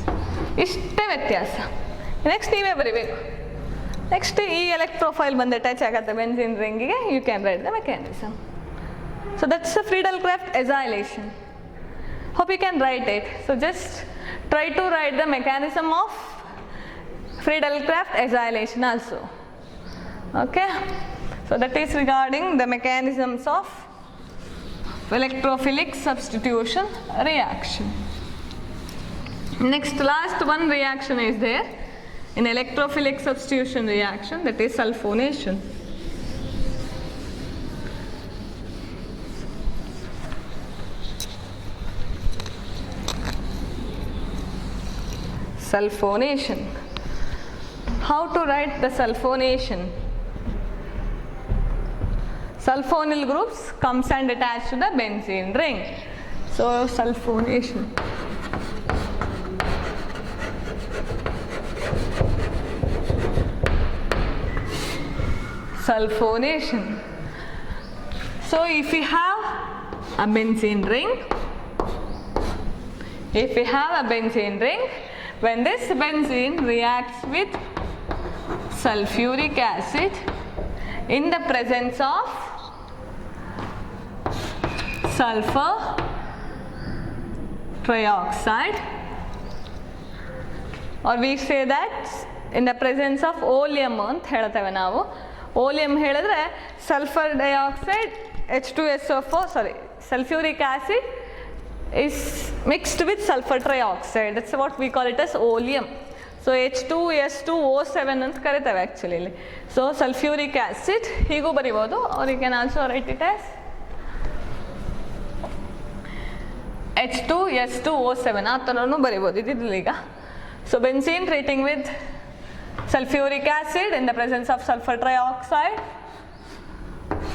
ಇಷ್ಟೇ ವ್ಯತ್ಯಾಸ. ನೆಕ್ಸ್ಟ್ ನೀವೇ ಬರಿಬೇಕು. ನೆಕ್ಸ್ಟ್ ಈ ಎಲೆಕ್ಟ್ರೋಫೈಲ್ ಬಂದು ಅಟ್ಯಾಚ್ ಆಗುತ್ತೆ ಬೆಂಜಿನ್ ರಿಂಗಿಗೆ, you can write the mechanism. So that's the Friedel-Crafts acylation. Hope you can write it. So just try to write the mechanism of Friedel-Crafts acylation also. Okay, so that is regarding the mechanisms of electrophilic substitution reaction. Next, last one reaction is there in electrophilic substitution reaction, that is sulfonation. Sulfonation. How to write the sulfonation? Sulfonyl groups comes and attach to the benzene ring. So sulfonation. Sulfonation. So if we have a benzene ring, when this benzene reacts with sulfuric acid in the presence of sulfur trioxide, or we say that in the presence of oleum ಅಂತ ಹೇಳ್ತೇವೆ ನಾವು. ಓಲಿಯಂ ಹೇಳಿದ್ರೆ sulphur dioxide H2SO4, sulfuric acid is mixed with sulfur trioxide, that's what we call it as oleum. So H2S2O7 ಅಂತ ಕರಿತೇವೆ actually ಇಲ್ಲಿ. So sulphuric acid ಹೀಗೂ ಬರಿಬೋದು, or you can also write it as H2S2O7 ಆ ಥರನೂ ಬರಿಬೋದು ಇದಿಲ್ಲ ಈಗ. So benzene treating with sulfuric acid in the presence of sulfur trioxide,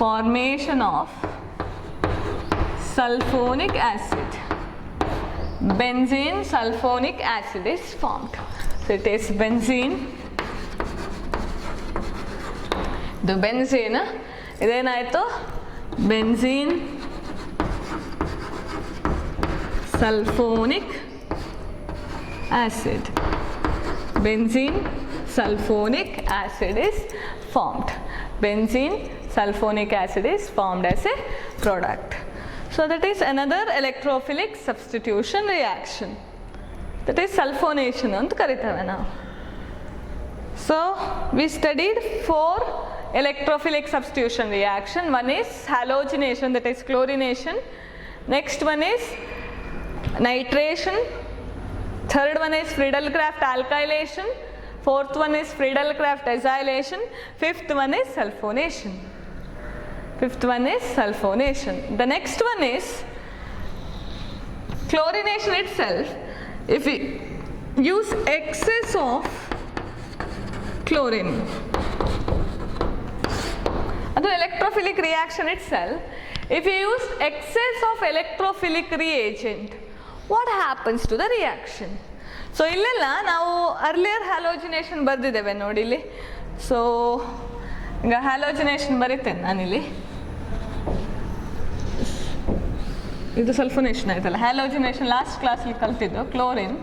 formation of sulfonic acid, benzene sulfonic acid is formed. So it is benzene, the benzene iದೇನಾಯಿತು, benzene sulfonic acid, benzene sulfonic acid is formed. Benzene sulfonic acid is formed as a product. So that is another electrophilic substitution reaction, that is sulfonation ಅಂತ ಕರಿತೇವೆ ನಾವು. So we studied 4 electrophilic substitution reaction. One is halogenation, that is chlorination. Next one is nitration. Third one is Friedel-Crafts alkylation. Fourth one is Friedel-Crafts acylation. Fifth one is sulfonation. The next one is chlorination itself. If we use excess of chlorine, the electrophilic reaction itself, if you use excess of electrophilic reagent, what happens to the reaction? So ಇಲ್ಲೆಲ್ಲ ನಾವು earlier halogenation ಬರ್ದಿದ್ದೇವೆ ನೋಡಿ ಇಲ್ಲಿ. So ಈಗ ಹ್ಯಾಲೋಜಿನೇಷನ್ ಬರೀತೇನೆ ನಾನಿಲ್ಲಿ. ಇದು ಸಲ್ಫೋನೇಷನ್ ಆಯ್ತಲ್ಲ. ಹ್ಯಾಲೋಜಿನೇಷನ್ last ಕ್ಲಾಸಲ್ಲಿ ಕಲ್ತಿದ್ದು ಕ್ಲೋರಿನ್,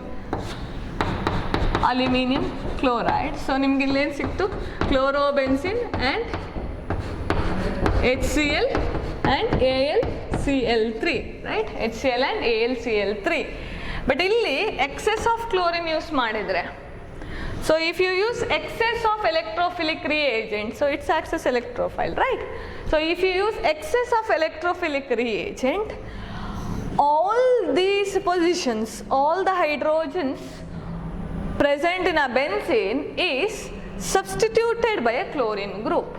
ಅಲ್ಯೂಮಿನಿಯಂ ಕ್ಲೋರೈಡ್. ಸೊ ನಿಮ್ಗೆ ಇಲ್ಲೇನು ಸಿಕ್ತು? ಕ್ಲೋರೋಬೆನ್ಸಿನ್ and HCl and AlCl3, right? HCl and AlCl3. But ಇಲ್ಲಿ excess of chlorine use ಮಾಡಿದ್ರೆ, so if you use excess of electrophilic reagent, so it acts as electrophile, right? So if you use excess of electrophilic reagent, all these positions, all the hydrogens present in a benzene is substituted by a chlorine group.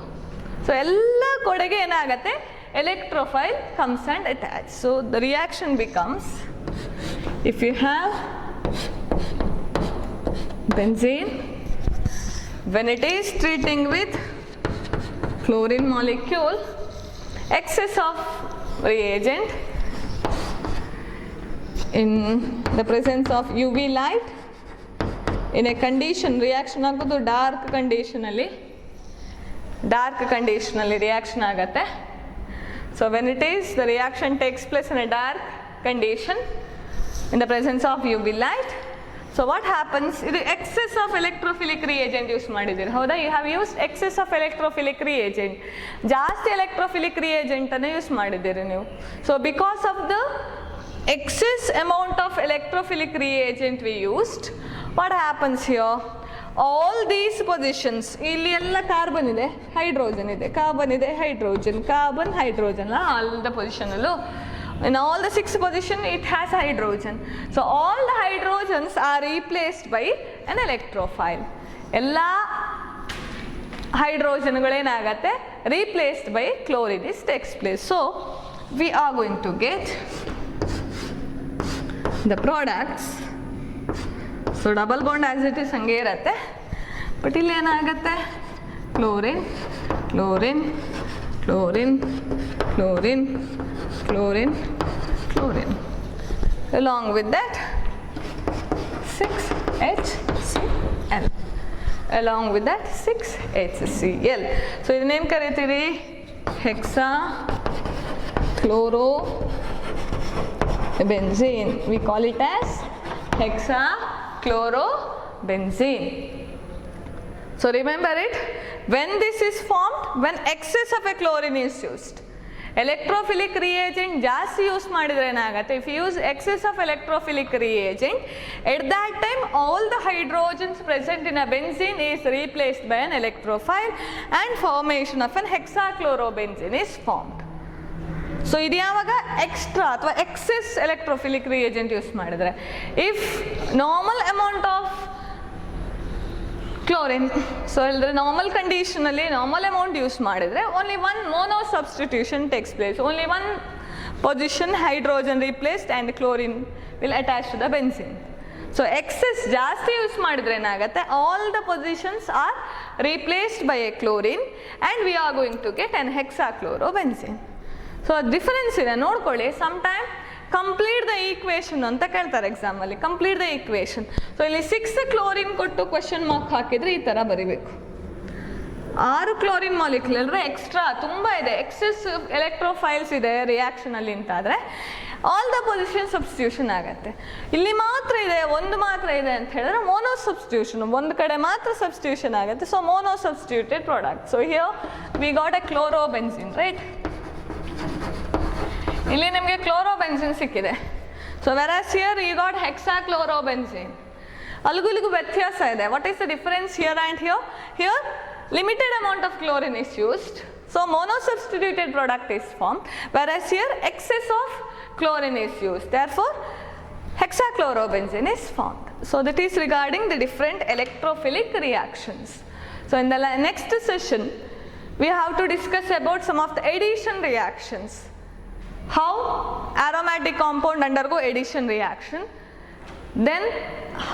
So ಎಲ್ಲ ಕೊಡೆಗೆ ಏನಾಗುತ್ತೆ? Electrophile comes and attach. So the reaction becomes, if you have benzene, when it is treating with chlorine molecule, excess of reagent in the presence of UV light, in a condition reaction ಆಗೋದು dark ಕಂಡೀಷನಲ್ಲಿ reaction ಆಗುತ್ತೆ. So when it is, the reaction takes place in a dark condition in the presence of UV light. So what happens? ಇದು excess of electrophilic reagent use ಮಾಡಿದ್ದೀರಿ, ಹೌದಾ? You have used excess of electrophilic reagent. ಜಾಸ್ತಿ electrophilic reagent ಅನ್ನು use ಮಾಡಿದ್ದೀರಿ ನೀವು. So because of the excess amount of electrophilic reagent we used, what happens here? All these positions, ಇಲ್ಲಿ ಎಲ್ಲ carbon ಇದೆ, hydrogen ಇದೆ, ಕಾರ್ಬನ್ ಇದೆ, hydrogen, carbon, hydrogen, all the position ಅಲ್ಲೂ, in all the 6 position it has hydrogen. So all the hydrogens are replaced by an electrophile. ಎಲ್ಲ ಹೈಡ್ರೋಜನ್ಗಳೇನಾಗತ್ತೆ? replaced by chlorine. This takes place. So we are going to get the products. So double bond as it is ಹಂಗೆ ಇರತ್ತೆ, but ಇಲ್ಲಿ ಏನಾಗುತ್ತೆ? Chlorine chlorine chlorine chlorine chlorine chlorine, along with that 6HCl, along with that 6HCl. So ಇದನ್ನೇನು ಕರಿತೀರಿ? Hexachloro benzene. We call it as hexachlorobenzene. So remember it, when this is formed, when excess of a chlorine is used, electrophilic reagent ಜಾಸ್ತಿ use ಮಾಡಿದ್ರೆ ಏನಾಗುತ್ತೆ? If you use excess of electrophilic reagent, at that time all the hydrogens present in a benzene is replaced by an electrophile and formation of an hexachlorobenzene is formed. ಸೊ ಇದು ಯಾವಾಗ extra ಅಥವಾ excess electrophilic reagent use ಮಾಡಿದರೆ, if normal amount of chlorine, so ಹೇಳಿದ್ರೆ normal ಕಂಡೀಷನಲ್ಲಿ normal amount use ಮಾಡಿದರೆ only one mono substitution takes place, only one position hydrogen replaced and chlorine will attach to the benzene. So excess ಜಾಸ್ತಿ use ಮಾಡಿದ್ರೆ ಏನಾಗುತ್ತೆ? All the positions are replaced by a chlorine and we are going to get an hexachlorobenzene. So difference ಇದೆ ನೋಡ್ಕೊಳ್ಳಿ. Some time complete the equation ಅಂತ ಕೇಳ್ತಾರೆ ಎಕ್ಸಾಮಲ್ಲಿ, complete the equation. So ಇಲ್ಲಿ 6 chlorine ಕೊಟ್ಟು ಕ್ವೆಶನ್ ಮಾರ್ಕ್ ಹಾಕಿದರೆ ಈ ಥರ ಬರಿಬೇಕು. 6 ಕ್ಲೋರಿನ್ ಮಾಲಿಕ್ಯೂಲ್ ಅಂದರೆ ಎಕ್ಸ್ಟ್ರಾ ತುಂಬ ಇದೆ, ಎಕ್ಸೆಸ್ ಎಲೆಕ್ಟ್ರೋಫೈಲ್ಸ್ ಇದೆ ರಿಯಾಕ್ಷನಲ್ಲಿ ಅಂತಾದರೆ ಆಲ್ ದ ಪೊಸಿಷನ್ ಸಬ್ಸ್ಟಿಟ್ಯೂಷನ್ ಆಗುತ್ತೆ. ಇಲ್ಲಿ ಮಾತ್ರ ಇದೆ, ಒಂದು ಮಾತ್ರ ಇದೆ ಅಂತ ಹೇಳಿದ್ರೆ ಮೋನೋ ಸಬ್ಸ್ಟಿಟ್ಯೂಷನ್, ಒಂದು ಕಡೆ ಮಾತ್ರ ಸಬ್ಸ್ಟಿಟ್ಯೂಷನ್ ಆಗುತ್ತೆ. So mono substituted product. So here we got a chlorobenzene, right? ಇಲ್ಲಿ ನಿಮಗೆ ಕ್ಲೋರೋಬೆನ್ಸಿನ್ ಸಿಕ್ಕಿದೆ. So whereas here you got hexachlorobenzene. ಅಲ್ಲಿಗೂ ಇಲ್ಲಿಗೂ ವ್ಯತ್ಯಾಸ ಇದೆ. What is the difference here and here? Here limited amount of chlorine is used, so monosubstituted product is formed, whereas here excess of chlorine is used, therefore hexachlorobenzene chlorobenzene is formed. So that is regarding the different electrophilic reactions. So in the next session, we have to discuss about some of the addition reactions. How aromatic compound undergo addition reaction. Then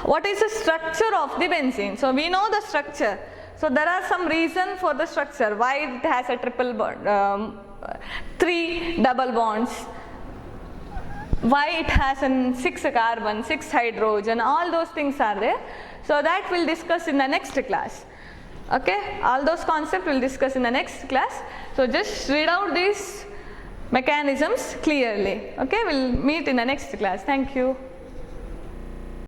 what is the structure of the benzene? So we know the structure. So there are some reason for the structure, why it has a triple bond, 3 double bonds, why it has 6 carbon, 6 hydrogen, all those things are there. So that we'll discuss in the next class. Okay, all those concepts we'll discuss in the next class. So just read out these mechanisms clearly. Okay, we'll meet in the next class. Thank you.